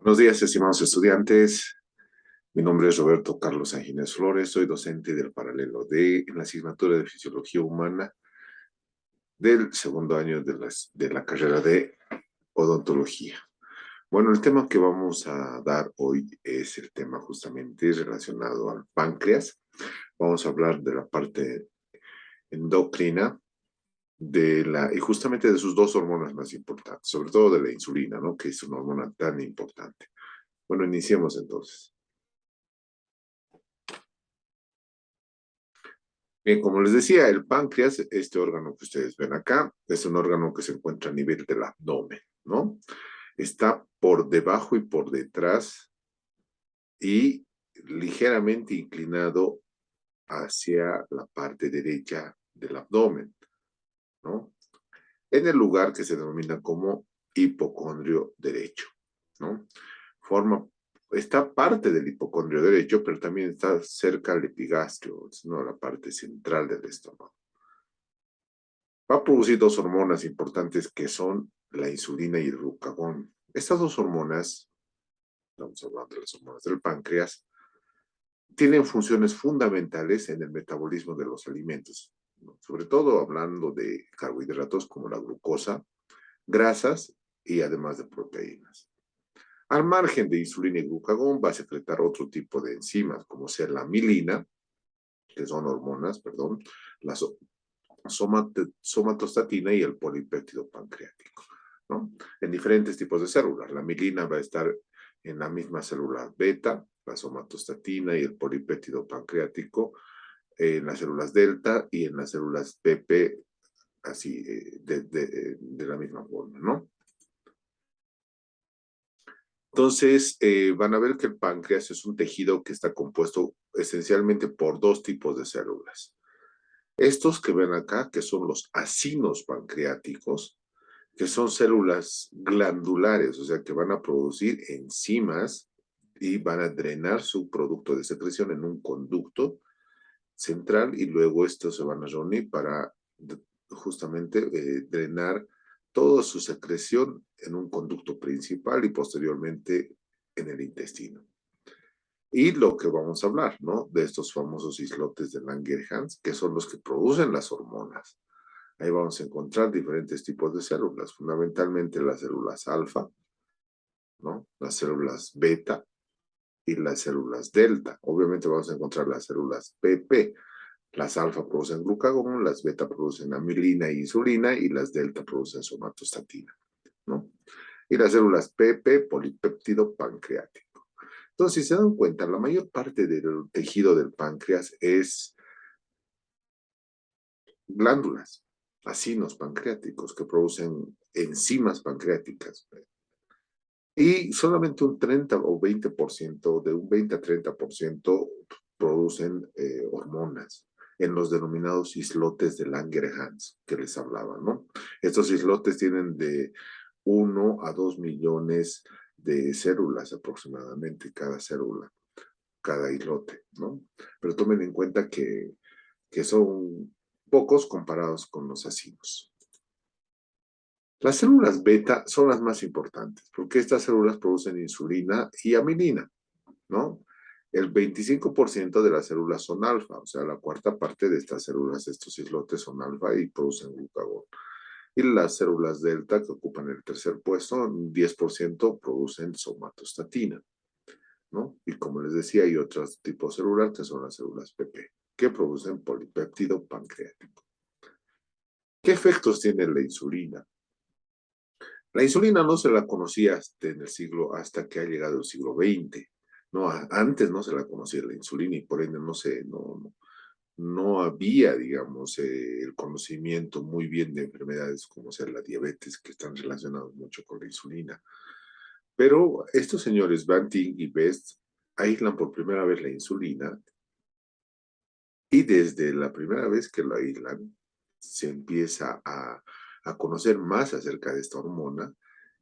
Buenos días, estimados estudiantes. Mi nombre es Roberto Carlos Angines Flores. Soy docente del paralelo D en la asignatura de Fisiología Humana del segundo año de la carrera de Odontología. Bueno, el tema que vamos a dar hoy es el tema justamente relacionado al páncreas. Vamos a hablar de la parte endocrina y justamente de sus dos hormonas más importantes, sobre todo de la insulina, ¿no? Que es una hormona tan importante. Bueno, iniciemos entonces. Bien, como les decía, el páncreas, este órgano que ustedes ven acá, es un órgano que se encuentra a nivel del abdomen, ¿no? Está por debajo y por detrás y ligeramente inclinado hacia la parte derecha del abdomen, ¿no? En el lugar que se denomina como hipocondrio derecho, ¿no? Forma, está parte del hipocondrio derecho, pero también está cerca al epigastrio, ¿no? La parte central del estómago. Va a producir dos hormonas importantes que son la insulina y el glucagón. Estas dos hormonas, estamos hablando de las hormonas del páncreas, tienen funciones fundamentales en el metabolismo de los alimentos, ¿no? Sobre todo hablando de carbohidratos como la glucosa, grasas y además de proteínas. Al margen de insulina y glucagón va a secretar otro tipo de enzimas, como sea la milina, que son hormonas, perdón, la somatostatina y el polipéptido pancreático, ¿no? En diferentes tipos de células. La milina va a estar en la misma célula beta, la somatostatina y el polipéptido pancreático, en las células delta y en las células PP, así de la misma forma, ¿no? Entonces, van a ver que el páncreas es un tejido que está compuesto esencialmente por dos tipos de células. Estos que ven acá, que son los acinos pancreáticos, que son células glandulares, o sea, que van a producir enzimas y van a drenar su producto de secreción en un conducto central y luego estos se van a reunir para justamente drenar toda su secreción en un conducto principal y posteriormente en el intestino. Y lo que vamos a hablar, ¿no? De estos famosos islotes de Langerhans, que son los que producen las hormonas. Ahí vamos a encontrar diferentes tipos de células, fundamentalmente las células alfa, ¿no? Las células beta y las células delta. Obviamente vamos a encontrar las células PP. Las alfa producen glucagón, las beta producen amilina e insulina y las delta producen somatostatina, ¿no? Y las células PP, polipéptido pancreático. Entonces, si se dan cuenta, la mayor parte del tejido del páncreas es glándulas, acinos pancreáticos que producen enzimas pancreáticas. Y solamente un 30 o 20%, de un 20 a 30% producen hormonas en los denominados islotes de Langerhans que les hablaba, ¿no? Estos islotes tienen de 1 a 2 millones de células aproximadamente, cada célula, cada islote, ¿no? Pero tomen en cuenta que son pocos comparados con los acinos. Las células beta son las más importantes porque estas células producen insulina y amilina, ¿no? El 25% de las células son alfa, o sea, la cuarta parte de estas células, estos islotes son alfa y producen glucagón. Y las células delta, que ocupan el tercer puesto, 10% producen somatostatina, ¿no? Y como les decía, hay otros tipos celulares que son las células PP, que producen polipéptido pancreático. ¿Qué efectos tiene la insulina? La insulina no se la conocía hasta que ha llegado el siglo XX. No, antes no se la conocía la insulina y por ende no había, digamos, el conocimiento muy bien de enfermedades como sea la diabetes, que están relacionadas mucho con la insulina. Pero estos señores Banting y Best aíslan por primera vez la insulina y desde la primera vez que la aíslan se empieza a conocer más acerca de esta hormona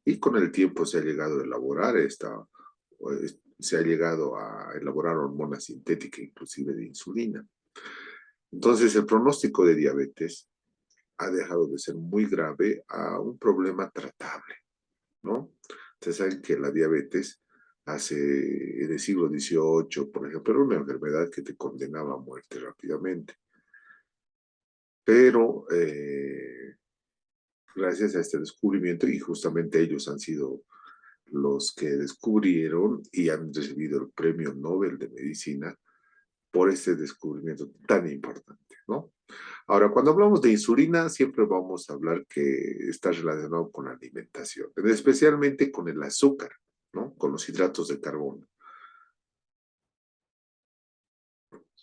y con el tiempo se ha llegado a elaborar se ha llegado a elaborar hormona sintética inclusive de insulina. Entonces el pronóstico de diabetes ha dejado de ser muy grave a un problema tratable, ¿no? Ustedes saben que la diabetes en el siglo XVIII, por ejemplo, era una enfermedad que te condenaba a muerte rápidamente. Pero gracias a este descubrimiento, y justamente ellos han sido los que descubrieron y han recibido el Premio Nobel de Medicina por este descubrimiento tan importante, ¿no? Ahora, cuando hablamos de insulina, siempre vamos a hablar que está relacionado con la alimentación, especialmente con el azúcar, ¿no? Con los hidratos de carbono.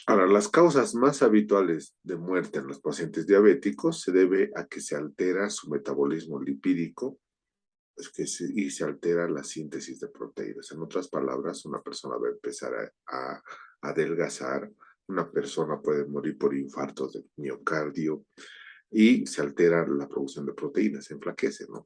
Ahora, las causas más habituales de muerte en los pacientes diabéticos se debe a que se altera su metabolismo lipídico y se altera la síntesis de proteínas. En otras palabras, una persona va a empezar a adelgazar, una persona puede morir por infartos de miocardio y se altera la producción de proteínas, se enflaquece, ¿no?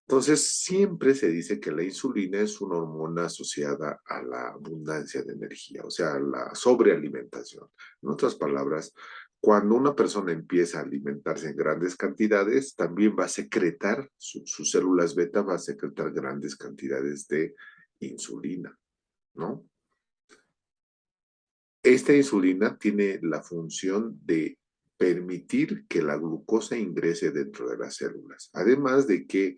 Entonces, siempre se dice que la insulina es una hormona asociada a la abundancia de energía, o sea, a la sobrealimentación. En otras palabras, cuando una persona empieza a alimentarse en grandes cantidades, también va a secretar, sus células beta va a secretar grandes cantidades de insulina, ¿no? Esta insulina tiene la función de permitir que la glucosa ingrese dentro de las células, además de que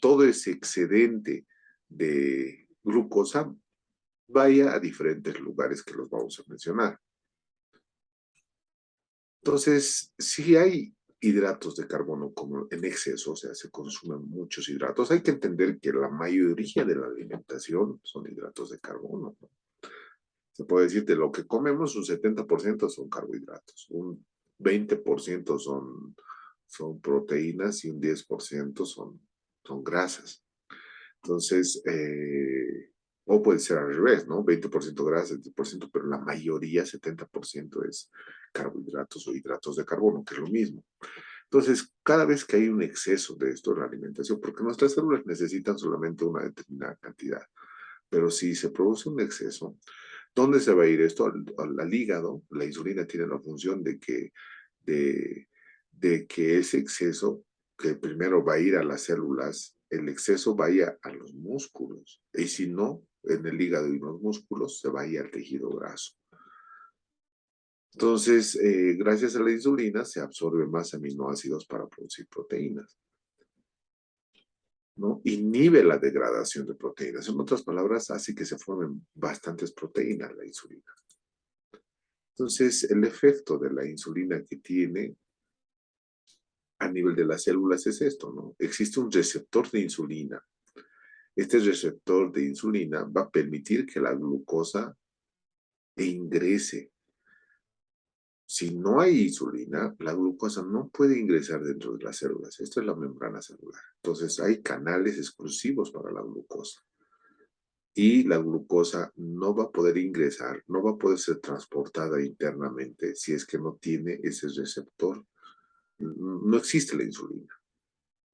todo ese excedente de glucosa vaya a diferentes lugares que los vamos a mencionar. Entonces, si hay hidratos de carbono como en exceso, o sea, se consumen muchos hidratos, hay que entender que la mayoría de la alimentación son hidratos de carbono, ¿no? Se puede decir de lo que comemos, un 70% son carbohidratos, un 20% son proteínas y un 10% son grasas. Entonces, o puede ser al revés, ¿no? 20% grasas, 10%, pero la mayoría, 70% es carbohidratos o hidratos de carbono, que es lo mismo. Entonces, cada vez que hay un exceso de esto en la alimentación, porque nuestras células necesitan solamente una determinada cantidad, pero si se produce un exceso, ¿dónde se va a ir esto? Al hígado. La insulina tiene la función de, de que ese exceso, que primero va a ir a las células, el exceso vaya a los músculos. Y si no, en el hígado y los músculos, se vaya al tejido graso. Entonces, gracias a la insulina, se absorben más aminoácidos para producir proteínas, ¿no? Inhibe la degradación de proteínas. En otras palabras, hace que se formen bastantes proteínas la insulina. Entonces, el efecto de la insulina que tiene a nivel de las células es esto, ¿no? Existe un receptor de insulina. Este receptor de insulina va a permitir que la glucosa ingrese. Si no hay insulina, la glucosa no puede ingresar dentro de las células. Esto es la membrana celular. Entonces, hay canales exclusivos para la glucosa. Y la glucosa no va a poder ingresar, no va a poder ser transportada internamente si es que no tiene ese receptor. No existe la insulina,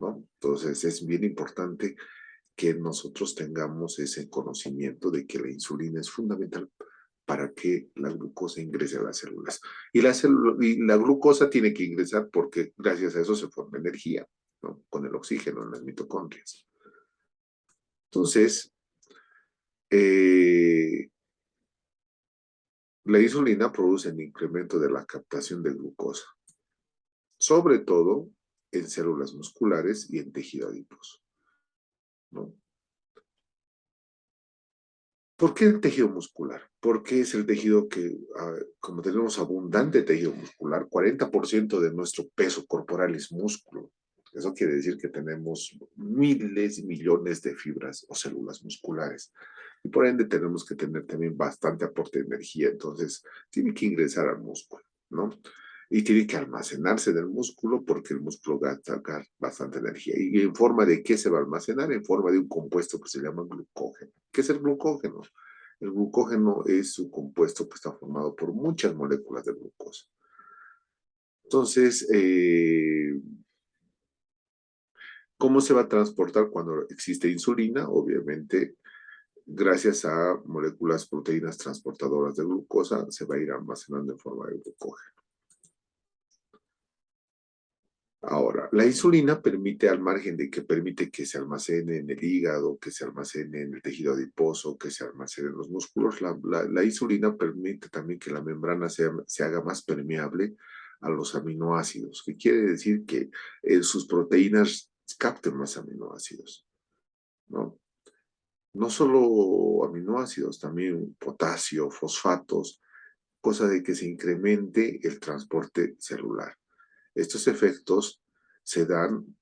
¿no? Entonces es bien importante que nosotros tengamos ese conocimiento de que la insulina es fundamental para que la glucosa ingrese a las células. Y la glucosa tiene que ingresar porque gracias a eso se forma energía, ¿no? Con el oxígeno en las mitocondrias. Entonces, eh, la insulina produce el incremento de la captación de glucosa, sobre todo en células musculares y en tejido adiposo, ¿no? ¿Por qué el tejido muscular? Porque es el tejido que, como tenemos abundante tejido muscular, 40% de nuestro peso corporal es músculo. Eso quiere decir que tenemos miles y millones de fibras o células musculares. Y por ende tenemos que tener también bastante aporte de energía. Entonces, tiene que ingresar al músculo, ¿no? Y tiene que almacenarse del músculo porque el músculo gasta bastante energía. ¿Y en forma de qué se va a almacenar? En forma de un compuesto que se llama glucógeno. ¿Qué es el glucógeno? El glucógeno es un compuesto que está formado por muchas moléculas de glucosa. Entonces, ¿cómo se va a transportar cuando existe insulina? Obviamente, gracias a moléculas, proteínas transportadoras de glucosa, se va a ir almacenando en forma de glucógeno. Ahora, la insulina permite, al margen de que permite que se almacene en el hígado, que se almacene en el tejido adiposo, que se almacene en los músculos, la insulina permite también que la membrana se haga más permeable a los aminoácidos, que quiere decir que sus proteínas capten más aminoácidos, ¿no? No solo aminoácidos, también potasio, fosfatos, cosa de que se incremente el transporte celular. Estos efectos se dan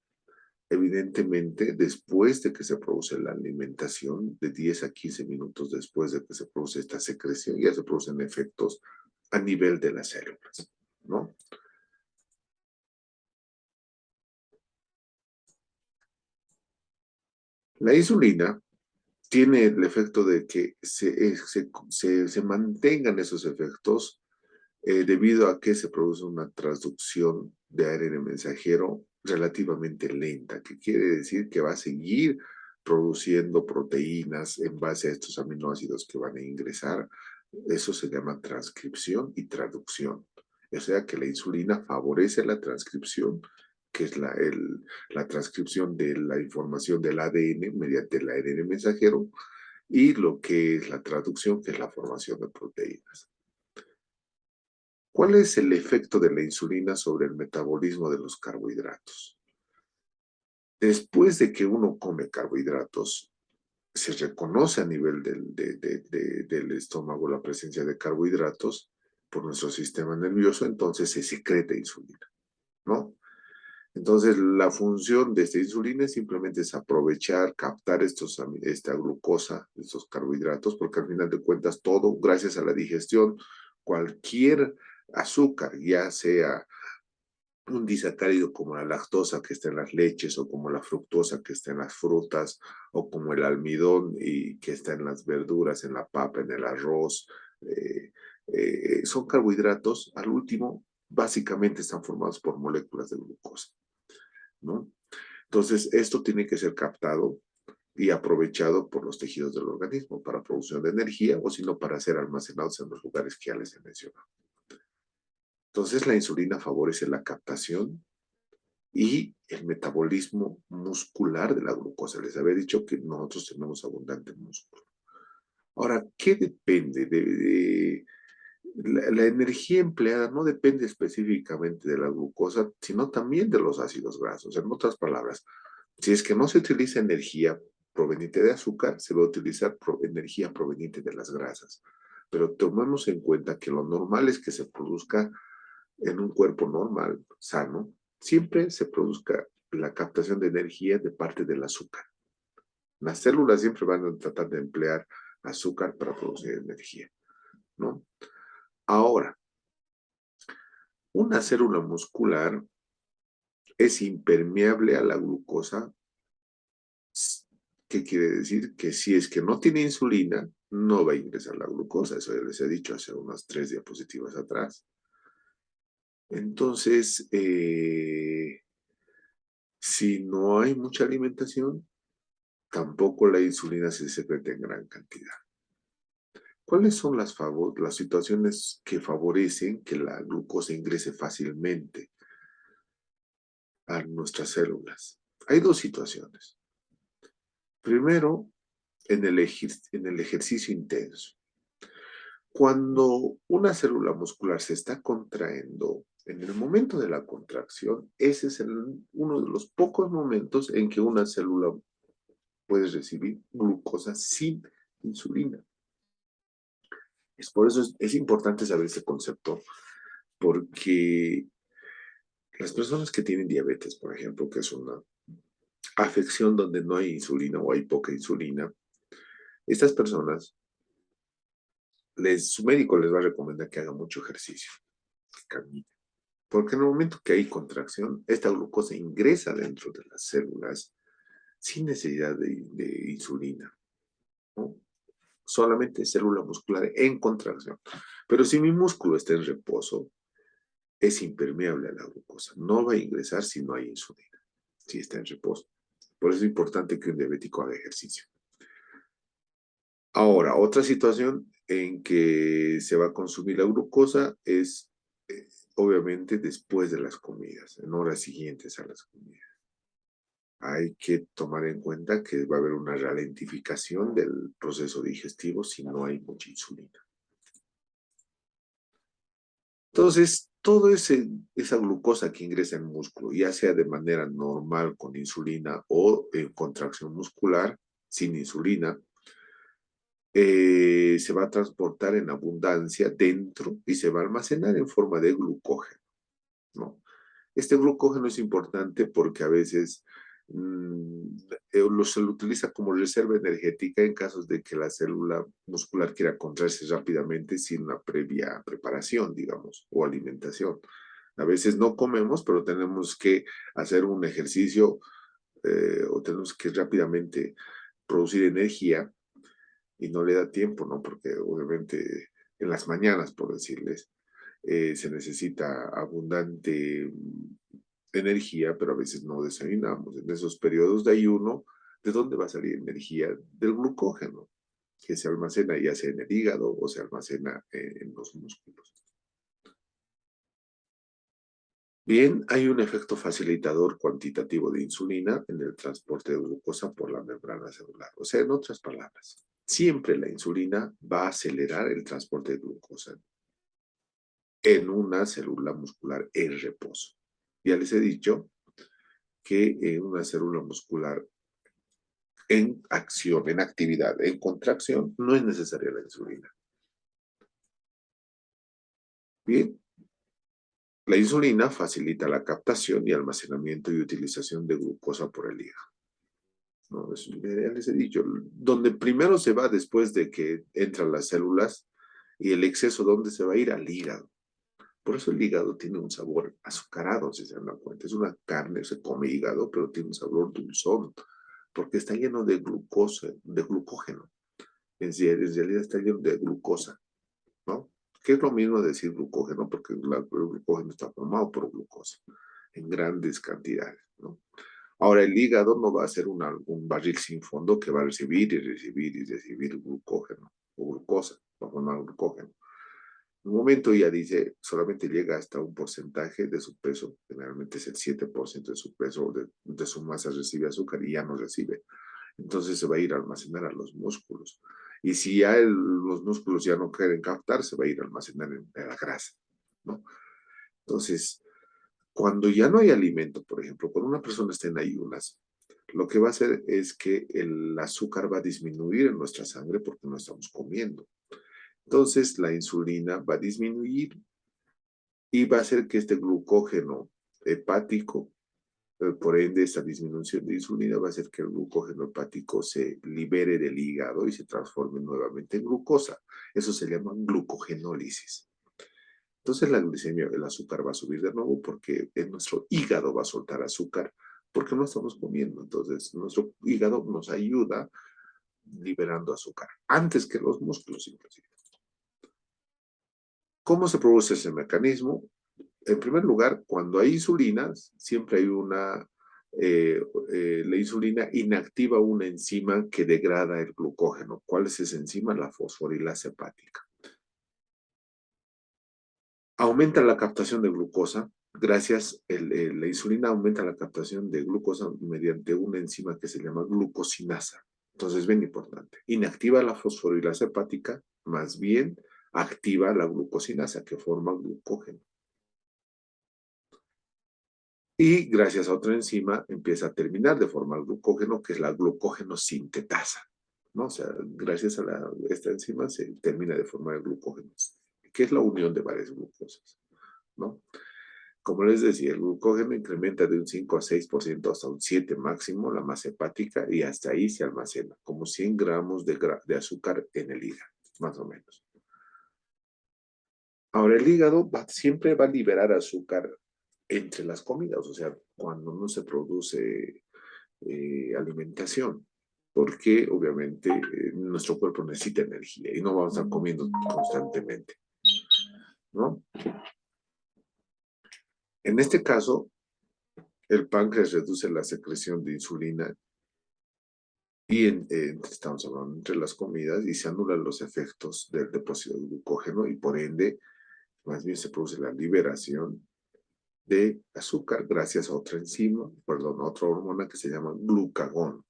evidentemente después de que se produce la alimentación, de 10 a 15 minutos después de que se produce esta secreción, ya se producen efectos a nivel de las células, ¿no? La insulina tiene el efecto de que se mantengan esos efectos debido a que se produce una transducción de ARN mensajero relativamente lenta, que quiere decir que va a seguir produciendo proteínas en base a estos aminoácidos que van a ingresar. Eso se llama transcripción y traducción. O sea que la insulina favorece la transcripción, que es la transcripción de la información del ADN mediante el ARN mensajero, y lo que es la traducción, que es la formación de proteínas. ¿Cuál es el efecto de la insulina sobre el metabolismo de los carbohidratos? Después de que uno come carbohidratos, se reconoce a nivel del estómago la presencia de carbohidratos por nuestro sistema nervioso, entonces se secreta insulina, ¿no? Entonces, la función de esta insulina simplemente es aprovechar, captar esta glucosa, estos carbohidratos, porque al final de cuentas todo, gracias a la digestión, cualquier azúcar, ya sea un disacárido como la lactosa que está en las leches o como la fructosa que está en las frutas o como el almidón y que está en las verduras, en la papa, en el arroz, eh, son carbohidratos, al último, básicamente están formados por moléculas de glucosa, ¿no? Entonces, esto tiene que ser captado y aprovechado por los tejidos del organismo para producción de energía o si no para ser almacenados en los lugares que ya les he mencionado. Entonces, la insulina favorece la captación y el metabolismo muscular de la glucosa. Les había dicho que nosotros tenemos abundante músculo. Ahora, ¿qué depende de la energía empleada? No depende específicamente de la glucosa, sino también de los ácidos grasos. En otras palabras, si es que no se utiliza energía proveniente de azúcar, se va a utilizar energía proveniente de las grasas. Pero tomemos en cuenta que lo normal es que se produzca en un cuerpo normal, sano, siempre se produzca la captación de energía de parte del azúcar. Las células siempre van a tratar de emplear azúcar para producir energía, ¿no? Ahora, una célula muscular es impermeable a la glucosa. ¿Qué quiere decir? Que si es que no tiene insulina, no va a ingresar la glucosa. Eso ya les he dicho hace unas 3 diapositivas atrás. Entonces, si no hay mucha alimentación, tampoco la insulina se secreta en gran cantidad. ¿Cuáles son las situaciones que favorecen que la glucosa ingrese fácilmente a nuestras células? Hay dos situaciones. Primero, en el ejercicio intenso. Cuando una célula muscular se está contrayendo, en el momento de la contracción, ese es uno de los pocos momentos en que una célula puede recibir glucosa sin insulina. Por eso es importante saber este concepto, porque las personas que tienen diabetes, por ejemplo, que es una afección donde no hay insulina o hay poca insulina, estas personas, su médico les va a recomendar que hagan mucho ejercicio, que caminen. Porque en el momento que hay contracción, esta glucosa ingresa dentro de las células sin necesidad de insulina, ¿no? Solamente célula muscular en contracción. Pero si mi músculo está en reposo, es impermeable a la glucosa. No va a ingresar si no hay insulina, si está en reposo. Por eso es importante que un diabético haga ejercicio. Ahora, otra situación en que se va a consumir la glucosa es obviamente después de las comidas, en horas siguientes a las comidas. Hay que tomar en cuenta que va a haber una ralentificación del proceso digestivo si no hay mucha insulina. Entonces, esa glucosa que ingresa en el músculo, ya sea de manera normal con insulina o en contracción muscular sin insulina, se va a transportar en abundancia dentro y se va a almacenar en forma de glucógeno, ¿no? Este glucógeno es importante porque a veces se lo utiliza como reserva energética en casos de que la célula muscular quiera contraerse rápidamente sin una previa preparación, digamos, o alimentación. A veces no comemos, pero tenemos que hacer un ejercicio o tenemos que rápidamente producir energía y no le da tiempo, ¿no? Porque obviamente en las mañanas, por decirles, se necesita abundante energía, pero a veces no desayunamos. En esos periodos de ayuno, ¿de dónde va a salir energía? Del glucógeno, que se almacena ya sea en el hígado o se almacena en los músculos. Bien, hay un efecto facilitador cuantitativo de insulina en el transporte de glucosa por la membrana celular. O sea, en otras palabras, siempre la insulina va a acelerar el transporte de glucosa en una célula muscular en reposo. Ya les he dicho que en una célula muscular en acción, en actividad, en contracción, no es necesaria la insulina. Bien, la insulina facilita la captación y almacenamiento y utilización de glucosa por el hígado. No, ya les he dicho, donde primero se va después de que entran las células y el exceso, ¿dónde se va a ir? Al hígado. Por eso el hígado tiene un sabor azucarado, si se dan cuenta. Es una carne, se come hígado, pero tiene un sabor dulzón, porque está lleno de glucosa, de glucógeno. En realidad está lleno de glucosa, ¿no? Que es lo mismo decir glucógeno, porque el glucógeno está formado por glucosa en grandes cantidades, ¿no? Ahora, el hígado no va a ser un barril sin fondo que va a recibir y recibir y recibir glucógeno o glucosa, va a formar glucógeno. En un momento ya dice, solamente llega hasta un porcentaje de su peso, generalmente es el 7% de su peso, de su masa recibe azúcar y ya no recibe. Entonces se va a ir a almacenar a los músculos. Y si ya los músculos ya no quieren captar, se va a ir a almacenar en la grasa, ¿no? Entonces, cuando ya no hay alimento, por ejemplo, cuando una persona está en ayunas, lo que va a hacer es que el azúcar va a disminuir en nuestra sangre porque no estamos comiendo. Entonces, la insulina va a disminuir y va a hacer que este glucógeno hepático, por ende, esta disminución de insulina va a hacer que el glucógeno hepático se libere del hígado y se transforme nuevamente en glucosa. Eso se llama glucogenólisis. Entonces la glicemia, el azúcar va a subir de nuevo porque nuestro hígado va a soltar azúcar porque no estamos comiendo. Entonces nuestro hígado nos ayuda liberando azúcar antes que los músculos inclusive. ¿Cómo se produce ese mecanismo? En primer lugar, cuando hay insulina, siempre hay la insulina inactiva una enzima que degrada el glucógeno. ¿Cuál es esa enzima? La fosforilasa hepática. Aumenta la captación de glucosa, la insulina aumenta la captación de glucosa mediante una enzima que se llama glucosinasa. Entonces, bien importante, inactiva la fosforilasa hepática, más bien activa la glucosinasa que forma glucógeno. Y gracias a otra enzima empieza a terminar de formar glucógeno, que es la glucógeno sintetasa, ¿no? O sea, gracias a esta enzima se termina de formar el glucógeno, que es la unión de varias glucosas, ¿no? Como les decía, el glucógeno incrementa de un 5 a 6% hasta un 7 máximo la masa hepática y hasta ahí se almacena, como 100 gramos de azúcar en el hígado, más o menos. Ahora, el hígado siempre va a liberar azúcar entre las comidas, o sea, cuando no se produce alimentación, porque obviamente nuestro cuerpo necesita energía y no vamos a estar comiendo constantemente, ¿no? En este caso, el páncreas reduce la secreción de insulina y estamos hablando entre las comidas y se anulan los efectos del depósito de glucógeno y por ende más bien se produce la liberación de azúcar gracias a otra enzima, perdón, a otra hormona que se llama glucagón.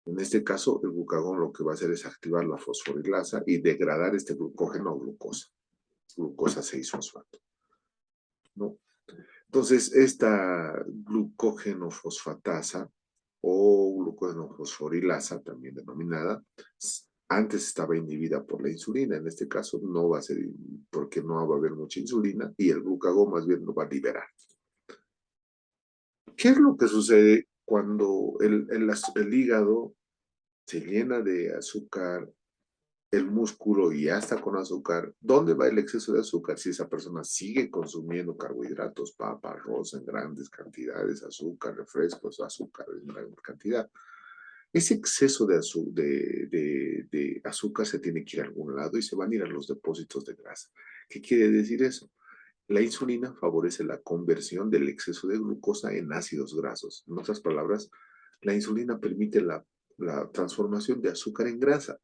En este caso, el glucagón lo que va a hacer es activar la fosforilasa y degradar este glucógeno a glucosa 6-fosfato, ¿no? Entonces, esta glucógeno fosfatasa o glucógeno fosforilasa, también denominada, antes estaba inhibida por la insulina. En este caso no va a ser porque no va a haber mucha insulina y el glucagón más bien lo va a liberar. ¿Qué es lo que sucede cuando el hígado se llena de azúcar, el músculo y ya está con azúcar? ¿Dónde va el exceso de azúcar si esa persona sigue consumiendo carbohidratos, papa, arroz en grandes cantidades, azúcar, refrescos, azúcar en gran cantidad? Ese exceso de azúcar se tiene que ir a algún lado y se van a ir a los depósitos de grasa. ¿Qué quiere decir eso? La insulina favorece la conversión del exceso de glucosa en ácidos grasos. En otras palabras, la insulina permite la transformación de azúcar en grasa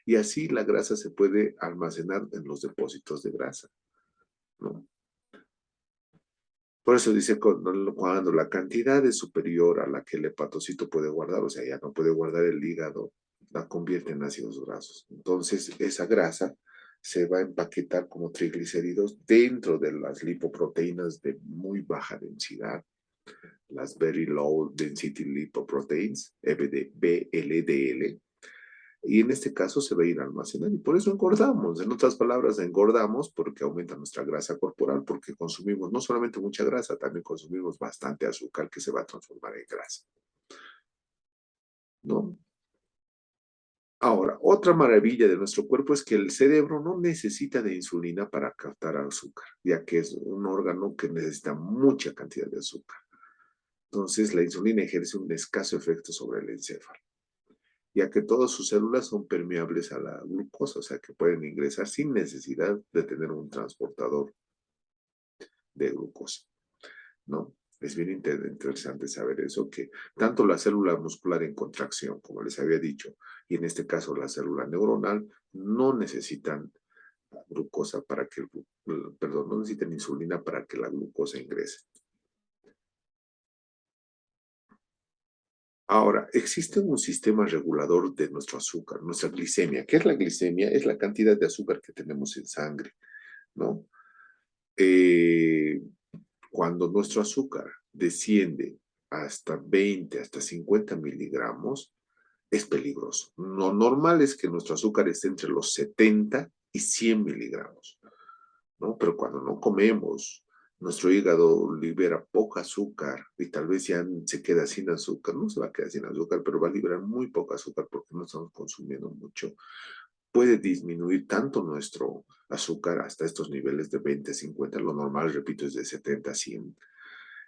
y así la grasa se puede almacenar en los depósitos de grasa, ¿no? Por eso dice cuando la cantidad es superior a la que el hepatocito puede guardar, o sea, ya no puede guardar el hígado, la convierte en ácidos grasos. Entonces, esa grasa se va a empaquetar como triglicéridos dentro de las lipoproteínas de muy baja densidad, las Very Low Density Lipoproteins, VLDL, y en este caso se va a ir a almacenar y por eso engordamos. En otras palabras, engordamos porque aumenta nuestra grasa corporal, porque consumimos no solamente mucha grasa, también consumimos bastante azúcar que se va a transformar en grasa, ¿no? Ahora, otra maravilla de nuestro cuerpo es que el cerebro no necesita de insulina para captar azúcar, ya que es un órgano que necesita mucha cantidad de azúcar. Entonces, la insulina ejerce un escaso efecto sobre el encéfalo, ya que todas sus células son permeables a la glucosa, o sea que pueden ingresar sin necesidad de tener un transportador de glucosa, ¿no? Es bien interesante saber eso, que tanto la célula muscular en contracción, como les había dicho, y en este caso la célula neuronal, no necesitan glucosa para que, perdón, no necesitan insulina para que la glucosa ingrese. Ahora, existe un sistema regulador de nuestro azúcar, nuestra glicemia. ¿Qué es la glicemia? Es la cantidad de azúcar que tenemos en sangre, ¿no? Eh, Cuando nuestro azúcar desciende hasta 20, hasta 50 miligramos, es peligroso. Lo normal es que nuestro azúcar esté entre los 70 y 100 miligramos, ¿no? Pero cuando no comemos, nuestro hígado libera poco azúcar y tal vez ya se queda sin azúcar, no se va a quedar sin azúcar, pero va a liberar muy poco azúcar porque no estamos consumiendo mucho. Puede disminuir tanto nuestro azúcar hasta estos niveles de 20, 50, lo normal, repito, es de 70 a 100.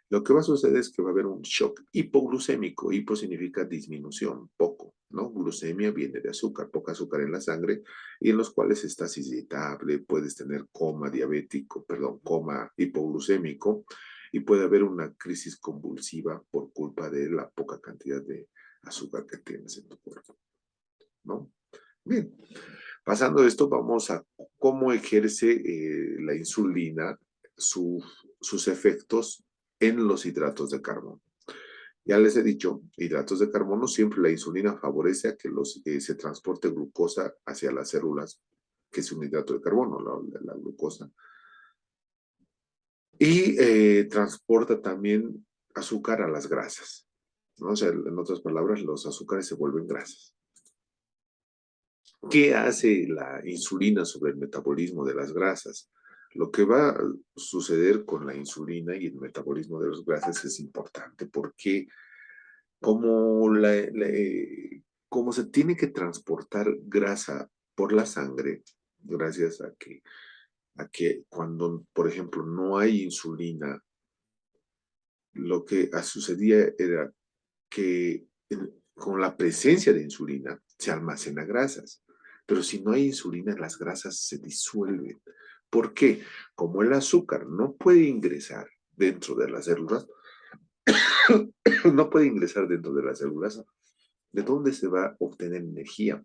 Lo que va a suceder es que va a haber un shock hipoglucémico. Hipo significa disminución, poco, ¿no? Glucemia viene de azúcar, poca azúcar en la sangre, y en los cuales estás irritable, puedes tener coma diabético, perdón, coma hipoglucémico, y puede haber una crisis convulsiva por culpa de la poca cantidad de azúcar que tienes en tu cuerpo, ¿no? Bien, pasando esto, vamos a cómo ejerce la insulina sus efectos en los hidratos de carbono. Ya les he dicho, hidratos de carbono, siempre la insulina favorece a que se transporte glucosa hacia las células, que es un hidrato de carbono, la glucosa. Y transporta también azúcar a las grasas, ¿no? O sea, en otras palabras, los azúcares se vuelven grasas. ¿Qué hace la insulina sobre el metabolismo de las grasas? Lo que va a suceder con la insulina y el metabolismo de las grasas es importante porque como, como se tiene que transportar grasa por la sangre, gracias a que cuando, por ejemplo, no hay insulina, lo que sucedía era que con la presencia de insulina se almacena grasas, pero si no hay insulina, las grasas se disuelven. ¿Por qué? Como el azúcar no puede ingresar dentro de las células, no puede ingresar dentro de las células, ¿de dónde se va a obtener energía?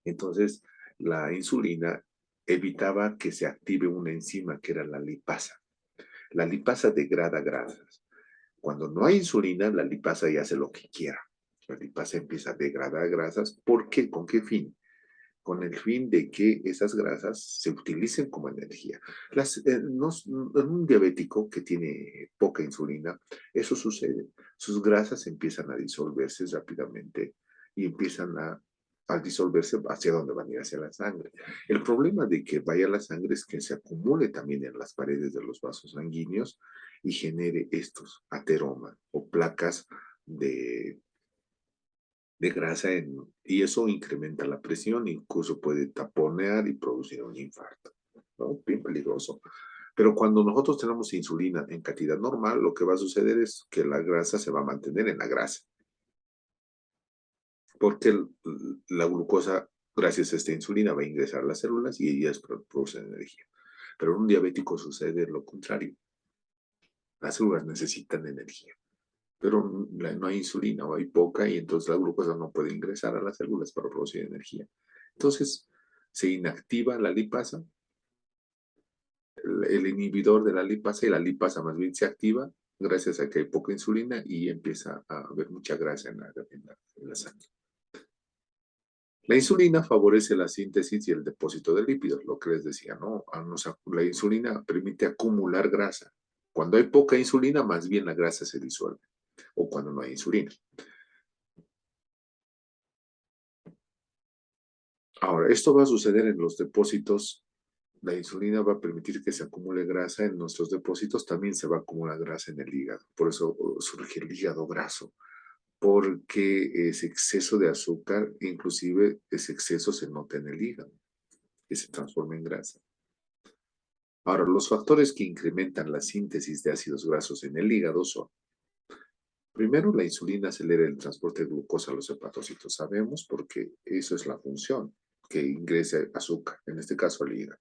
Entonces, la insulina evitaba que se active una enzima que era la lipasa. La lipasa degrada grasas. Cuando no hay insulina, la lipasa ya hace lo que quiera. La lipasa empieza a degradar grasas. ¿Por qué? ¿Con qué fin? Con el fin de que esas grasas se utilicen como energía. En un diabético que tiene poca insulina, eso sucede. Sus grasas empiezan a disolverse rápidamente y empiezan al disolverse hacia dónde van a ir, hacia la sangre. El problema de que vaya a la sangre es que se acumule también en las paredes de los vasos sanguíneos y genere estos ateromas o placas de grasa y eso incrementa la presión, incluso puede taponear y producir un infarto, ¿no? Bien peligroso. Pero cuando nosotros tenemos insulina en cantidad normal, lo que va a suceder es que la grasa se va a mantener en la grasa, porque la glucosa, gracias a esta insulina, va a ingresar a las células y ellas producen energía. Pero en un diabético sucede lo contrario. Las células necesitan energía, pero no hay insulina o hay poca y entonces la glucosa no puede ingresar a las células para producir energía. Entonces se inactiva la lipasa, el inhibidor de la lipasa y la lipasa más bien se activa gracias a que hay poca insulina y empieza a haber mucha grasa en la sangre. La insulina favorece la síntesis y el depósito de lípidos, lo que les decía, ¿no? La insulina permite acumular grasa. Cuando hay poca insulina, más bien la grasa se disuelve, o cuando no hay insulina. Ahora, esto va a suceder en los depósitos. La insulina va a permitir que se acumule grasa en nuestros depósitos, también se va a acumular grasa en el hígado. Por eso surge el hígado graso, porque ese exceso de azúcar, inclusive ese exceso se nota en el hígado, que se transforma en grasa. Ahora, los factores que incrementan la síntesis de ácidos grasos en el hígado son, primero, la insulina acelera el transporte de glucosa a los hepatocitos. Sabemos porque eso es la función, que ingrese azúcar, en este caso al hígado.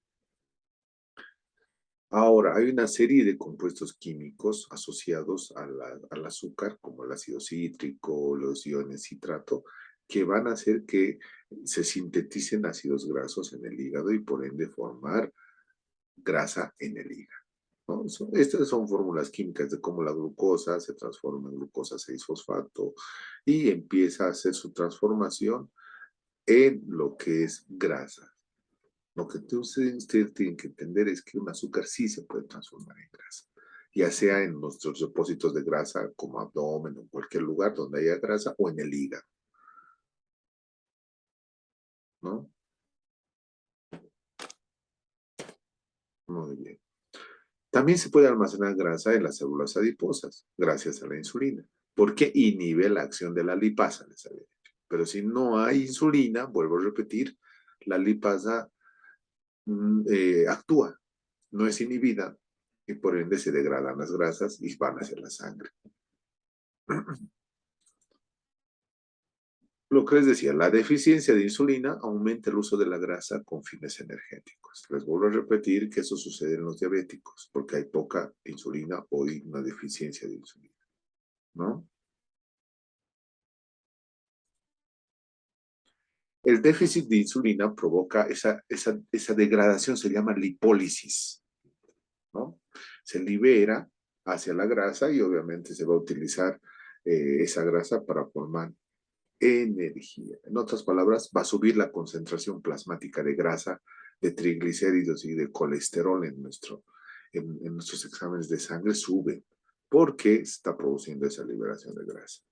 Ahora, hay una serie de compuestos químicos asociados al azúcar, como el ácido cítrico, los iones citrato, que van a hacer que se sinteticen ácidos grasos en el hígado y por ende formar grasa en el hígado, ¿no? Estas son fórmulas químicas de cómo la glucosa se transforma en glucosa 6-fosfato y empieza a hacer su transformación en lo que es grasa. Lo que ustedes tienen que entender es que un azúcar sí se puede transformar en grasa, ya sea en nuestros depósitos de grasa como abdomen o en cualquier lugar donde haya grasa o en el hígado, ¿no? Muy bien. También se puede almacenar grasa en las células adiposas gracias a la insulina, porque inhibe la acción de la lipasa, les había dicho. Pero si no hay insulina, vuelvo a repetir, la lipasa actúa, no es inhibida y por ende se degradan las grasas y van hacia la sangre. Lo que les decía, la deficiencia de insulina aumenta el uso de la grasa con fines energéticos. Les vuelvo a repetir que eso sucede en los diabéticos, porque hay poca insulina o hay una deficiencia de insulina, ¿no? El déficit de insulina provoca esa degradación, se llama lipólisis, ¿no? Se libera hacia la grasa y obviamente se va a utilizar esa grasa para formar energía. En otras palabras, va a subir la concentración plasmática de grasa, de triglicéridos y de colesterol en nuestros exámenes de sangre, suben porque está produciendo esa liberación de grasa.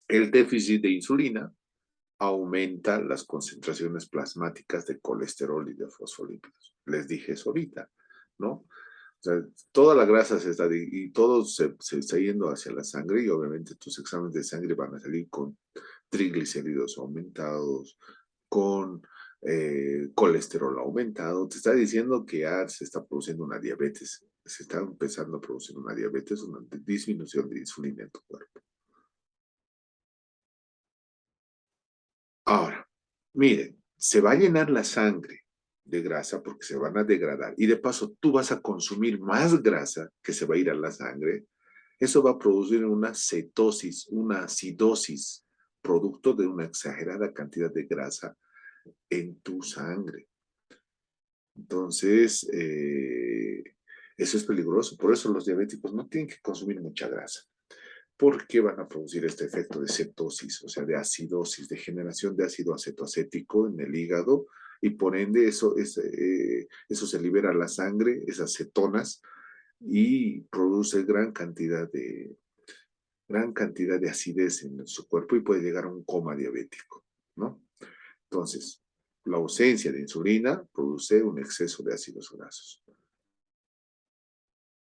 El déficit de insulina aumenta las concentraciones plasmáticas de colesterol y de fosfolípidos. Les dije eso ahorita, ¿no? O sea, toda la grasa y todo se está yendo hacia la sangre y obviamente tus exámenes de sangre van a salir con triglicéridos aumentados, con colesterol aumentado. Te está diciendo que ya se está produciendo una diabetes. Se está empezando a producir una diabetes, una disminución de insulina en tu cuerpo. Ahora, miren, se va a llenar la sangre de grasa porque se van a degradar y de paso tú vas a consumir más grasa que se va a ir a la sangre. Eso va a producir una cetosis, una acidosis, producto de una exagerada cantidad de grasa en tu sangre. Entonces, eso es peligroso. Por eso los diabéticos no tienen que consumir mucha grasa, porque van a producir este efecto de cetosis, o sea, de acidosis, de generación de ácido acetoacético en el hígado, y por ende eso se libera a la sangre, esas cetonas, y produce gran cantidad de acidez en su cuerpo y puede llegar a un coma diabético, ¿no? Entonces, la ausencia de insulina produce un exceso de ácidos grasos.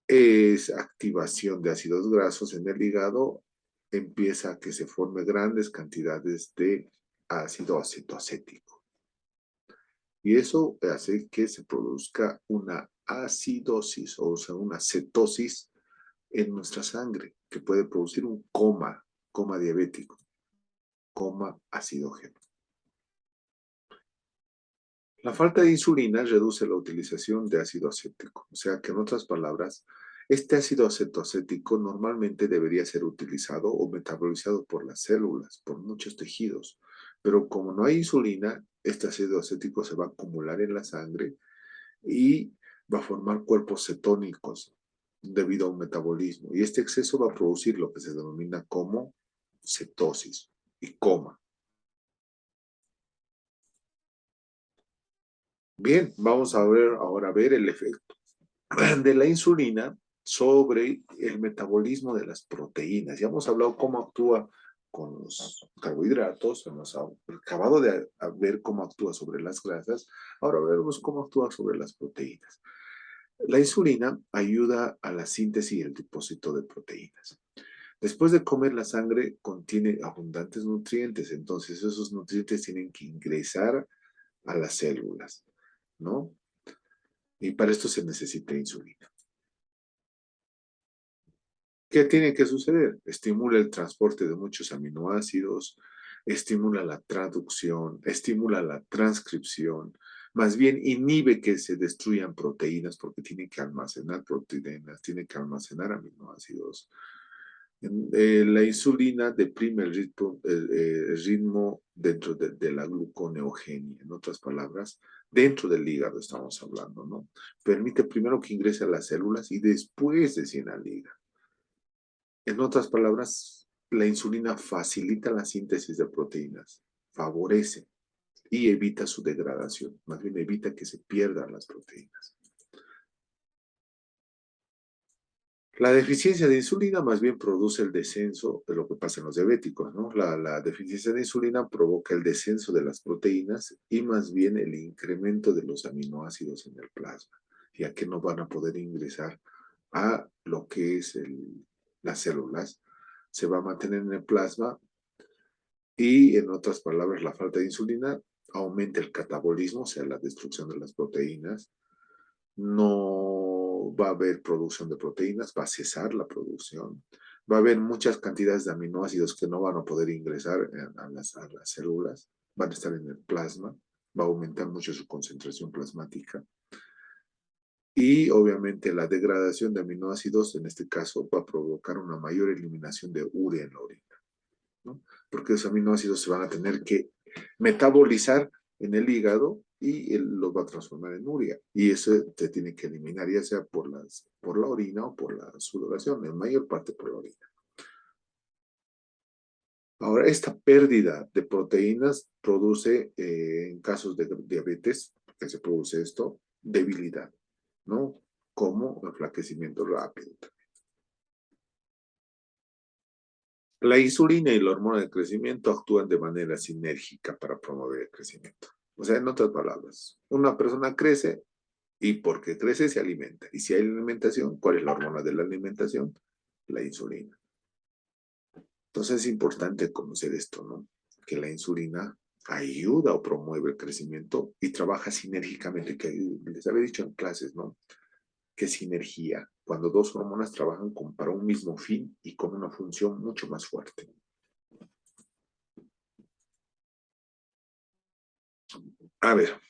Es activación de ácidos grasos en el hígado, empieza a que se formen grandes cantidades de ácido acetoacético. Y eso hace que se produzca una acidosis, o sea, una cetosis en nuestra sangre, que puede producir un coma diabético, coma acidógeno. La falta de insulina reduce la utilización de ácido acético, o sea que en otras palabras, este ácido acetoacético normalmente debería ser utilizado o metabolizado por las células, por muchos tejidos, pero como no hay insulina, este ácido acético se va a acumular en la sangre y va a formar cuerpos cetónicos debido a un metabolismo, y este exceso va a producir lo que se denomina como cetosis y coma. Bien, vamos a ver ahora el efecto de la insulina sobre el metabolismo de las proteínas. Ya hemos hablado cómo actúa con los carbohidratos, hemos acabado de ver cómo actúa sobre las grasas, ahora veremos cómo actúa sobre las proteínas. La insulina ayuda a la síntesis y el depósito de proteínas. Después de comer, la sangre contiene abundantes nutrientes, entonces esos nutrientes tienen que ingresar a las células, ¿no? Y para esto se necesita insulina. ¿Qué tiene que suceder? Estimula el transporte de muchos aminoácidos, estimula la traducción, estimula la transcripción, más bien inhibe que se destruyan proteínas porque tiene que almacenar proteínas, tiene que almacenar aminoácidos. La insulina deprime el ritmo dentro de la gluconeogenia, en otras palabras, dentro del hígado estamos hablando, ¿no? Permite primero que ingrese a las células y después descienda al hígado. En otras palabras, la insulina facilita la síntesis de proteínas, favorece y evita su degradación, más bien evita que se pierdan las proteínas. La deficiencia de insulina más bien produce el descenso de lo que pasa en los diabéticos, ¿no? La deficiencia de insulina provoca el descenso de las proteínas y más bien el incremento de los aminoácidos en el plasma, ya que no van a poder ingresar a lo que es las células, se va a mantener en el plasma y, en otras palabras, la falta de insulina aumenta el catabolismo, o sea, la destrucción de las proteínas. No va a haber producción de proteínas, va a cesar la producción. Va a haber muchas cantidades de aminoácidos que no van a poder ingresar a las células, van a estar en el plasma, va a aumentar mucho su concentración plasmática. Y obviamente la degradación de aminoácidos, en este caso, va a provocar una mayor eliminación de urea en la orina, ¿no? Porque los aminoácidos se van a tener que metabolizar en el hígado y él los va a transformar en urea. Y eso se tiene que eliminar, ya sea por la orina o por la sudoración, en mayor parte por la orina. Ahora, esta pérdida de proteínas produce, en casos de diabetes, que se produce esto, debilidad, ¿no? Como enflaquecimiento rápido. La insulina y la hormona de crecimiento actúan de manera sinérgica para promover el crecimiento. O sea, en otras palabras, una persona crece y porque crece se alimenta. Y si hay alimentación, ¿cuál es la hormona de la alimentación? La insulina. Entonces es importante conocer esto, ¿no? Que la insulina ayuda o promueve el crecimiento y trabaja sinérgicamente, que les había dicho en clases, ¿no? Que sinergia, cuando dos hormonas trabajan para un mismo fin y con una función mucho más fuerte. A ver,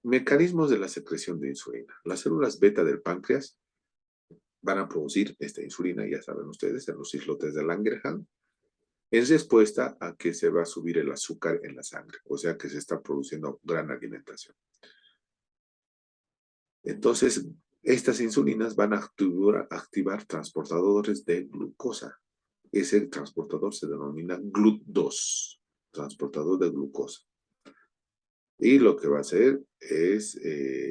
mecanismos de la secreción de insulina. Las células beta del páncreas van a producir esta insulina, ya saben ustedes, en los islotes de Langerhans. en respuesta a que se va a subir el azúcar en la sangre, o sea que se está produciendo gran alimentación. Entonces, estas insulinas van a activar transportadores de glucosa. Ese transportador se denomina GLUT2, transportador de glucosa. Y lo que va a hacer es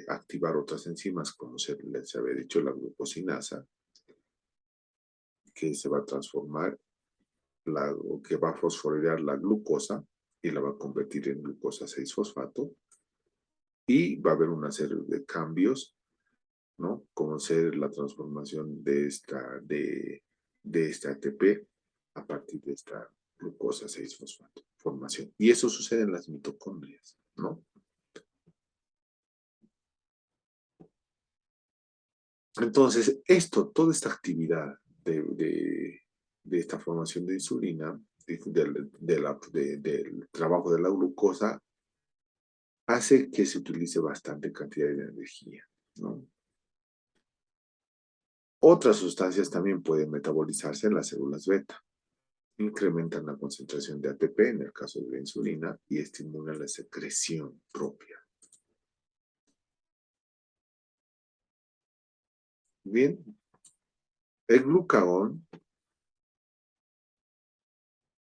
activar otras enzimas, como les había dicho, la glucosinasa, que se va a transformar, o que va a fosforilar la glucosa y la va a convertir en glucosa 6-fosfato. Y va a haber una serie de cambios, ¿no? Como ser la transformación de este ATP a partir de esta glucosa 6-fosfato, formación. Y eso sucede en las mitocondrias, ¿no? Entonces, toda esta actividad de esta formación de insulina, del trabajo de la glucosa, hace que se utilice bastante cantidad de energía, ¿no? Otras sustancias también pueden metabolizarse en las células beta. Incrementan la concentración de ATP en el caso de la insulina y estimulan la secreción propia. Bien, el glucagón,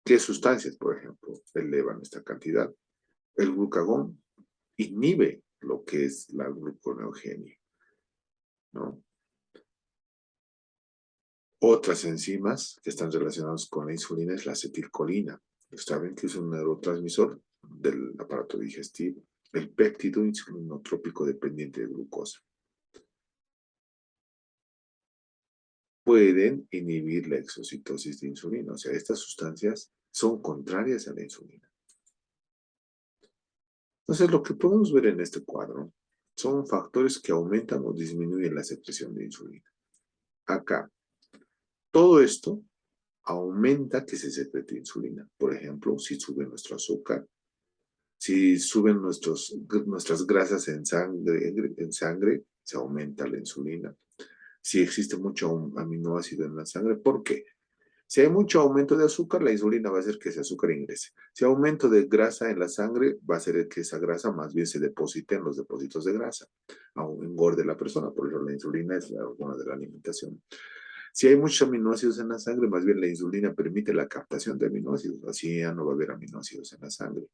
¿qué sustancias, por ejemplo, elevan esta cantidad? El glucagón inhibe lo que es la gluconeogenia, ¿no? Otras enzimas que están relacionadas con la insulina es la acetilcolina. Saben que es un neurotransmisor del aparato digestivo, el péptido insulinotrópico dependiente de glucosa. Pueden inhibir la exocitosis de insulina, o sea, estas sustancias son contrarias a la insulina. Entonces, lo que podemos ver en este cuadro son factores que aumentan o disminuyen la secreción de insulina. Acá, todo esto aumenta que se secrete insulina. Por ejemplo, si sube nuestro azúcar, si suben nuestras grasas en sangre, se aumenta la insulina. Si existe mucho aminoácido en la sangre, ¿por qué? Si hay mucho aumento de azúcar, la insulina va a hacer que ese azúcar ingrese. Si hay aumento de grasa en la sangre, va a hacer que esa grasa más bien se deposite en los depósitos de grasa, aún engorde la persona. Por eso la insulina es la hormona de la alimentación. Si hay muchos aminoácidos en la sangre, más bien la insulina permite la captación de aminoácidos. Así ya no va a haber aminoácidos en la sangre.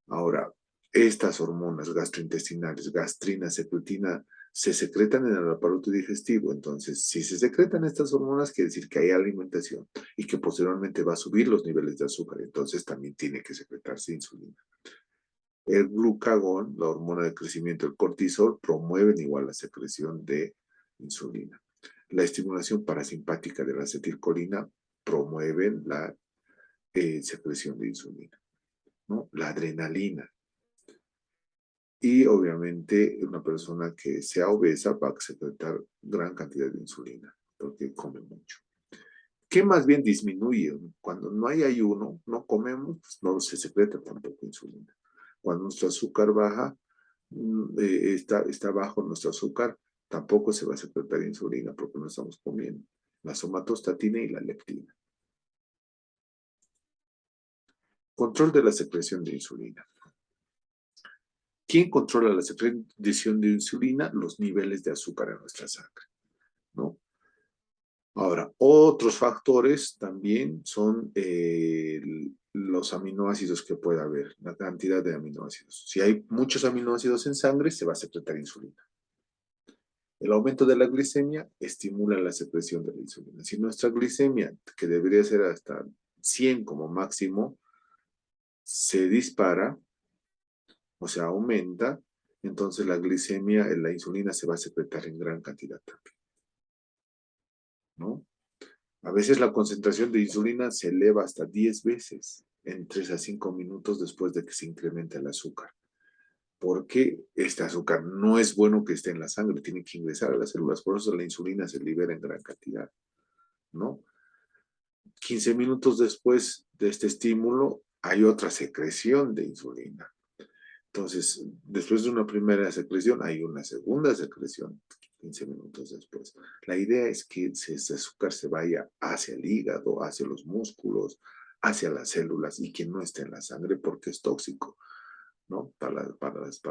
Ahora, estas hormonas gastrointestinales, gastrina, secretina, se secretan en el aparato digestivo. Entonces, si se secretan estas hormonas, quiere decir que hay alimentación y que posteriormente va a subir los niveles de azúcar. Entonces, también tiene que secretarse insulina. El glucagón, la hormona de crecimiento, el cortisol, promueven igual la secreción de insulina. La estimulación parasimpática de la acetilcolina promueven la secreción de insulina, ¿no? La adrenalina. Y obviamente una persona que sea obesa va a secretar gran cantidad de insulina porque come mucho. ¿Qué más bien disminuye? Cuando no hay ayuno, no comemos, pues no se secreta tampoco insulina. Cuando nuestro azúcar baja, está bajo nuestro azúcar, tampoco se va a secretar insulina porque no estamos comiendo. La somatostatina y la leptina. Control de la secreción de insulina. ¿Quién controla la secreción de insulina? Los niveles de azúcar en nuestra sangre, ¿no? Ahora, otros factores también son los aminoácidos que puede haber, la cantidad de aminoácidos. Si hay muchos aminoácidos en sangre, se va a secretar insulina. El aumento de la glicemia estimula la secreción de la insulina. Si nuestra glicemia, que debería ser hasta 100 como máximo, se dispara, o sea, aumenta, entonces la glicemia, la insulina se va a secretar en gran cantidad también, ¿no? A veces la concentración de insulina se eleva hasta 10 veces en 3 a 5 minutos después de que se incrementa el azúcar. Porque este azúcar no es bueno que esté en la sangre, tiene que ingresar a las células, por eso la insulina se libera en gran cantidad, ¿no? 15 minutos después de este estímulo hay otra secreción de insulina. Entonces, después de una primera secreción, hay una segunda secreción 15 minutos después. La idea es que ese azúcar se vaya hacia el hígado, hacia los músculos, hacia las células y que no esté en la sangre porque es tóxico, ¿no? Para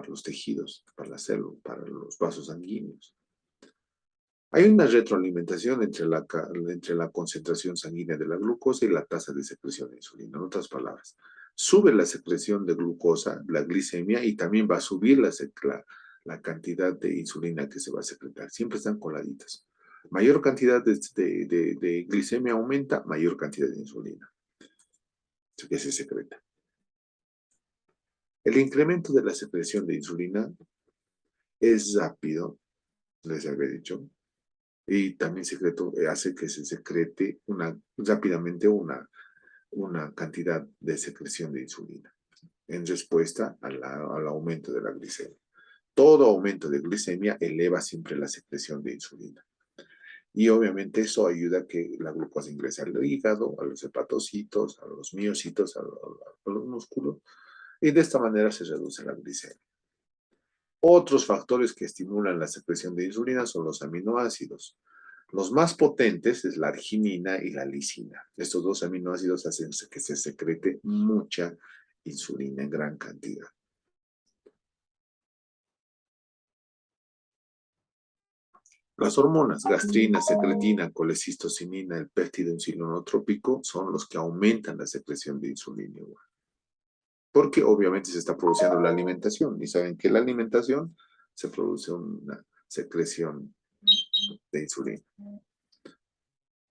los tejidos, para las células, para los vasos sanguíneos. Hay una retroalimentación entre la concentración sanguínea de la glucosa y la tasa de secreción de insulina. En otras palabras, sube la secreción de glucosa, la glicemia, y también va a subir la cantidad de insulina que se va a secretar. Siempre están coladitas. Mayor cantidad de glicemia aumenta, mayor cantidad de insulina que se secreta. El incremento de la secreción de insulina es rápido, les había dicho, y también hace que se secrete rápidamente una cantidad de secreción de insulina en respuesta al aumento de la glicemia. Todo aumento de glicemia eleva siempre la secreción de insulina. Y obviamente eso ayuda a que la glucosa ingrese al hígado, a los hepatocitos, a los miocitos, a los músculos, y de esta manera se reduce la glicemia. Otros factores que estimulan la secreción de insulina son los aminoácidos. Los más potentes es la arginina y la lisina. Estos dos aminoácidos hacen que se secrete mucha insulina en gran cantidad. Las hormonas gastrina, secretina, colecistocinina, el péptido insulinotrópico son los que aumentan la secreción de insulina. Porque obviamente se está produciendo la alimentación. Y saben que la alimentación se produce una secreción de insulina.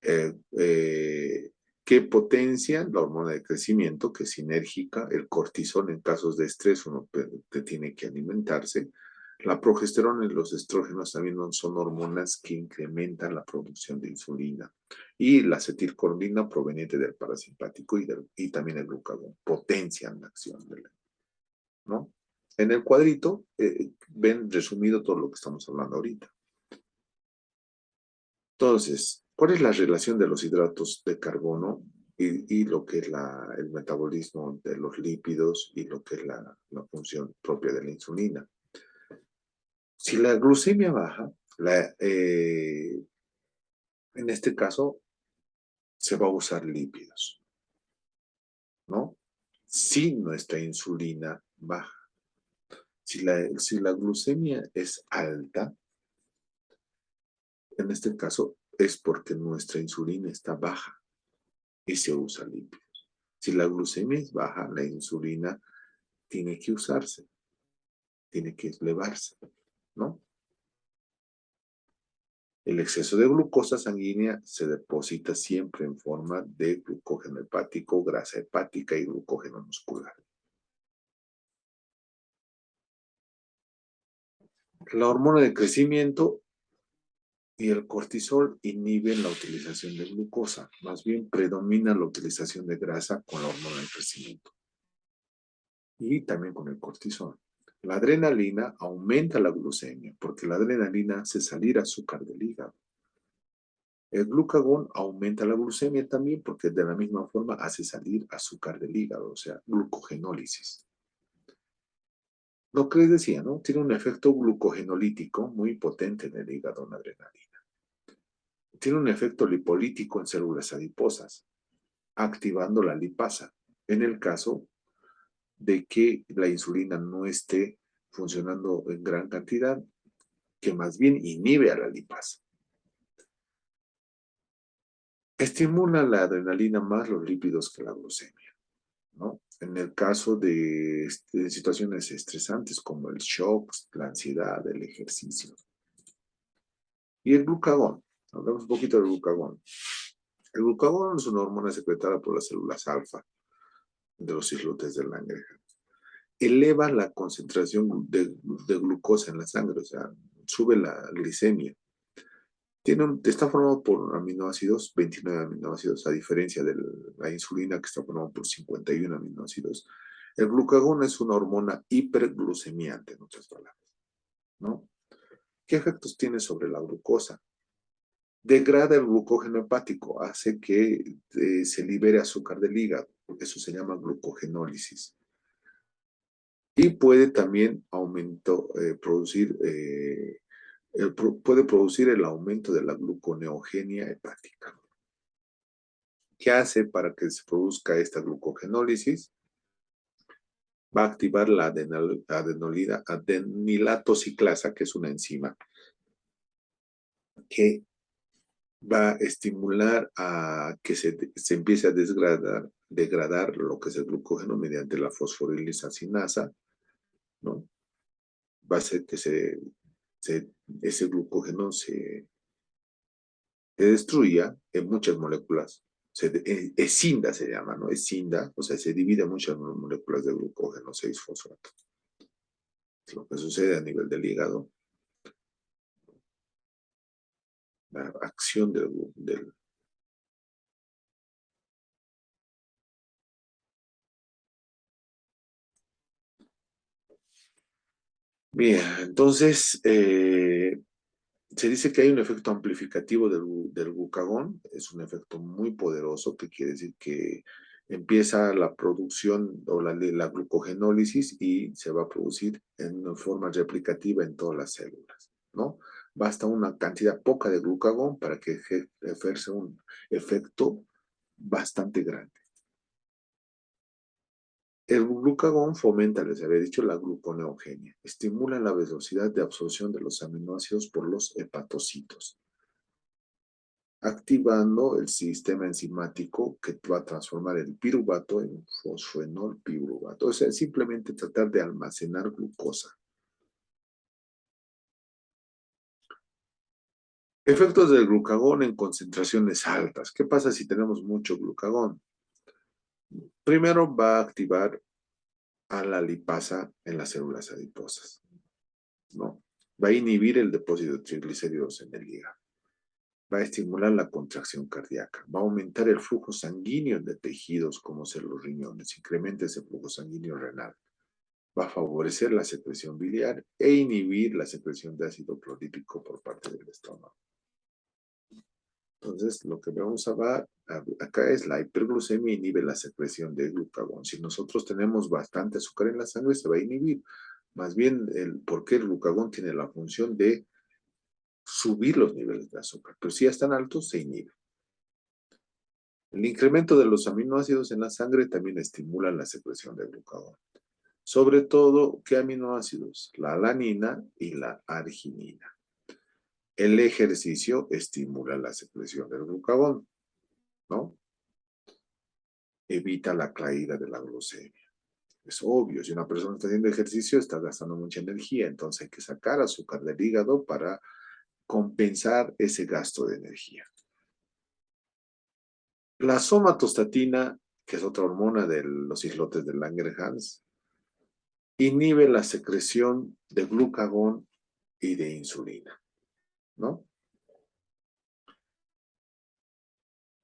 Que potencia la hormona de crecimiento, que es sinérgica, el cortisol en casos de estrés, uno tiene que alimentarse. La progesterona y los estrógenos también son hormonas que incrementan la producción de insulina. Y la acetilcolina proveniente del parasimpático y también el glucagón potencian la acción de ¿no? En el cuadrito ven resumido todo lo que estamos hablando ahorita. Entonces, ¿cuál es la relación de los hidratos de carbono y lo que es el metabolismo de los lípidos y lo que es la función propia de la insulina? Si la glucemia baja, en este caso se va a usar lípidos, ¿no? Si nuestra insulina baja. Si la glucemia es alta, en este caso es porque nuestra insulina está baja y se usa lípidos. Si la glucemia es baja, la insulina tiene que usarse, tiene que elevarse, ¿no? El exceso de glucosa sanguínea se deposita siempre en forma de glucógeno hepático, grasa hepática y glucógeno muscular. La hormona de crecimiento y el cortisol inhiben la utilización de glucosa, más bien predomina la utilización de grasa con la hormona de crecimiento y también con el cortisol. La adrenalina aumenta la glucemia porque la adrenalina hace salir azúcar del hígado. El glucagón aumenta la glucemia también porque de la misma forma hace salir azúcar del hígado, o sea, glucogenólisis. Lo que les decía, ¿no? Tiene un efecto glucogenolítico muy potente en el hígado, la adrenalina. Tiene un efecto lipolítico en células adiposas, activando la lipasa, en el caso de que la insulina no esté funcionando en gran cantidad, que más bien inhibe a la lipasa. Estimula la adrenalina más los lípidos que la glucemia, ¿no? En el caso de situaciones estresantes como el shock, la ansiedad, el ejercicio. Y el glucagón, hablamos un poquito del glucagón. El glucagón es una hormona secretada por las células alfa de los islotes de Langerhans. Eleva la concentración de glucosa en la sangre, o sea, sube la glicemia. Está formado por aminoácidos, 29 aminoácidos, a diferencia de la insulina que está formada por 51 aminoácidos. El glucagón es una hormona hiperglucemiante, en otras palabras, ¿no? ¿Qué efectos tiene sobre la glucosa? Degrada el glucógeno hepático, hace que se libere azúcar del hígado. Eso se llama glucogenólisis. Y puede también puede producir el aumento de la gluconeogenia hepática. ¿Qué hace para que se produzca esta glucogenólisis? Va a activar la adenilatociclasa, que es una enzima que va a estimular a que se empiece a degradar lo que es el glucógeno mediante la fosforilacinasa, ¿no? Va a hacer que ese glucógeno se destruya en muchas moléculas. Escinda se llama, ¿no? Escinda, o sea, se divide en muchas moléculas de glucógeno 6-fosfato. Lo que sucede a nivel del hígado, la acción del. Bien, entonces, se dice que hay un efecto amplificativo del glucagón, es un efecto muy poderoso, que quiere decir que empieza la producción o la glucogenólisis y se va a producir en forma replicativa en todas las células, ¿no? Basta una cantidad poca de glucagón para que ejerza un efecto bastante grande. El glucagón fomenta, les había dicho, la gluconeogenia. Estimula la velocidad de absorción de los aminoácidos por los hepatocitos, activando el sistema enzimático que va a transformar el piruvato en fosfenolpiruvato. O sea, simplemente tratar de almacenar glucosa. Efectos del glucagón en concentraciones altas. ¿Qué pasa si tenemos mucho glucagón? Primero va a activar a la lipasa en las células adiposas, ¿no? Va a inhibir el depósito de triglicéridos en el hígado. Va a estimular la contracción cardíaca, va a aumentar el flujo sanguíneo de tejidos como ser los riñones, incrementa ese flujo sanguíneo renal, va a favorecer la secreción biliar e inhibir la secreción de ácido clorhídrico por parte del estómago. Entonces, lo que vamos a ver acá es la hiperglucemia inhibe la secreción de glucagón. Si nosotros tenemos bastante azúcar en la sangre, se va a inhibir. Más bien, porque el glucagón tiene la función de subir los niveles de azúcar, pero si ya están altos, se inhibe. El incremento de los aminoácidos en la sangre también estimula la secreción de glucagón. Sobre todo, ¿qué aminoácidos? La alanina y la arginina. El ejercicio estimula la secreción del glucagón, ¿no? Evita la caída de la glucemia. Es obvio, si una persona está haciendo ejercicio, está gastando mucha energía, entonces hay que sacar azúcar del hígado para compensar ese gasto de energía. La somatostatina, que es otra hormona de los islotes de Langerhans, inhibe la secreción de glucagón y de insulina, ¿no?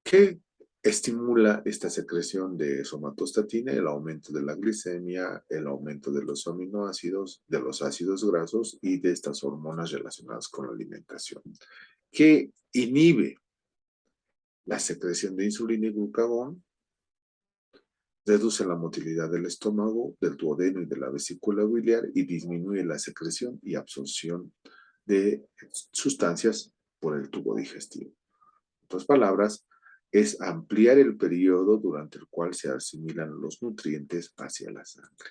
¿Qué estimula esta secreción de somatostatina? El aumento de la glicemia, el aumento de los aminoácidos, de los ácidos grasos y de estas hormonas relacionadas con la alimentación. ¿Qué inhibe la secreción de insulina y glucagón? Reduce la motilidad del estómago, del duodeno y de la vesícula biliar y disminuye la secreción y absorción de sustancias por el tubo digestivo. En otras palabras, es ampliar el periodo durante el cual se asimilan los nutrientes hacia la sangre.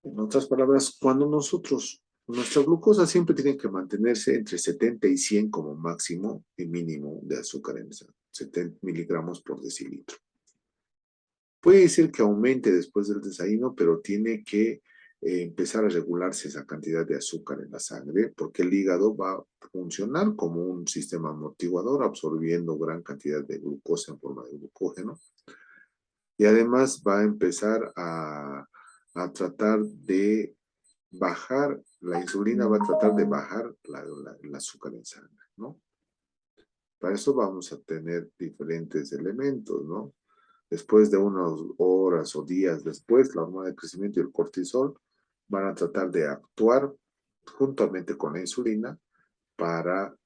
En otras palabras, cuando nuestra glucosa siempre tiene que mantenerse entre 70 y 100 como máximo y mínimo de azúcar en sangre, 70 miligramos por decilitro. Puede ser que aumente después del desayuno, pero tiene que empezar a regularse esa cantidad de azúcar en la sangre, porque el hígado va a funcionar como un sistema amortiguador, absorbiendo gran cantidad de glucosa en forma de glucógeno. Y además va a empezar a tratar de bajar, la insulina va a tratar de bajar el azúcar en sangre, ¿no? Para eso vamos a tener diferentes elementos, ¿no? Después de unas horas o días después, la hormona de crecimiento y el cortisol van a tratar de actuar juntamente con la insulina para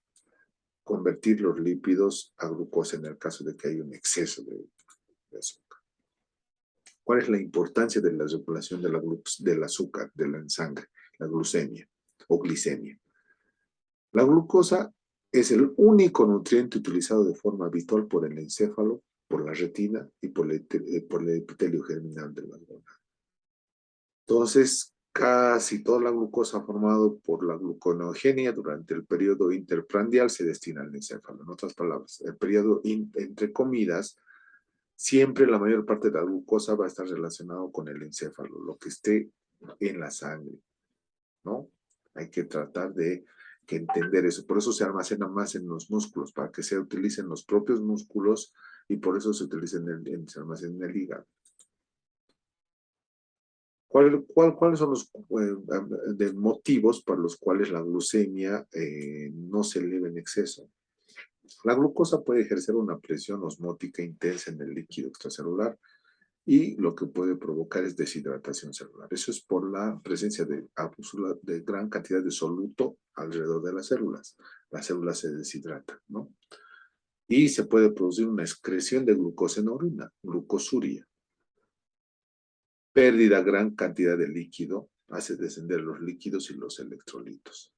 convertir los lípidos a glucosa en el caso de que haya un exceso de azúcar. ¿Cuál es la importancia de la regulación del azúcar de la sangre, la glucemia o glicemia? La glucosa Es el único nutriente utilizado de forma habitual por el encéfalo, por la retina y por el epitelio germinal de las gónadas. Entonces, casi toda la glucosa formada por la gluconeogenia durante el periodo interprandial se destina al encéfalo. En otras palabras, el periodo entre comidas, siempre la mayor parte de la glucosa va a estar relacionado con el encéfalo, lo que esté en la sangre, ¿no? Hay que tratar de que entender eso. Por eso se almacena más en los músculos, para que se utilicen los propios músculos y por eso se utiliza se almacena en el hígado. ¿Cuáles son los motivos para los cuales la glucemia no se eleva en exceso? La glucosa puede ejercer una presión osmótica intensa en el líquido extracelular y lo que puede provocar es deshidratación celular. Eso es por la presencia de gran cantidad de soluto alrededor de las células. Las células se deshidratan, ¿no? Y se puede producir una excreción de glucosa en orina, glucosuria. Pérdida gran cantidad de líquido hace descender los líquidos y los electrolitos.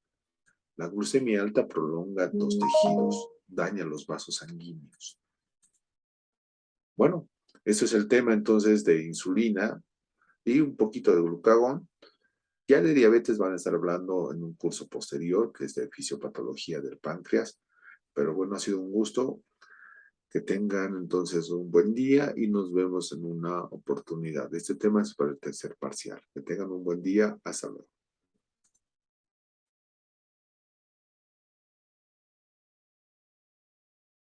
La glucemia alta prolonga los tejidos, daña los vasos sanguíneos. Bueno, eso es el tema entonces de insulina y un poquito de glucagón. Ya de diabetes van a estar hablando en un curso posterior, que es de fisiopatología del páncreas. Pero bueno, ha sido un gusto. Que tengan entonces un buen día y nos vemos en una oportunidad. Este tema es para el tercer parcial. Que tengan un buen día. Hasta luego.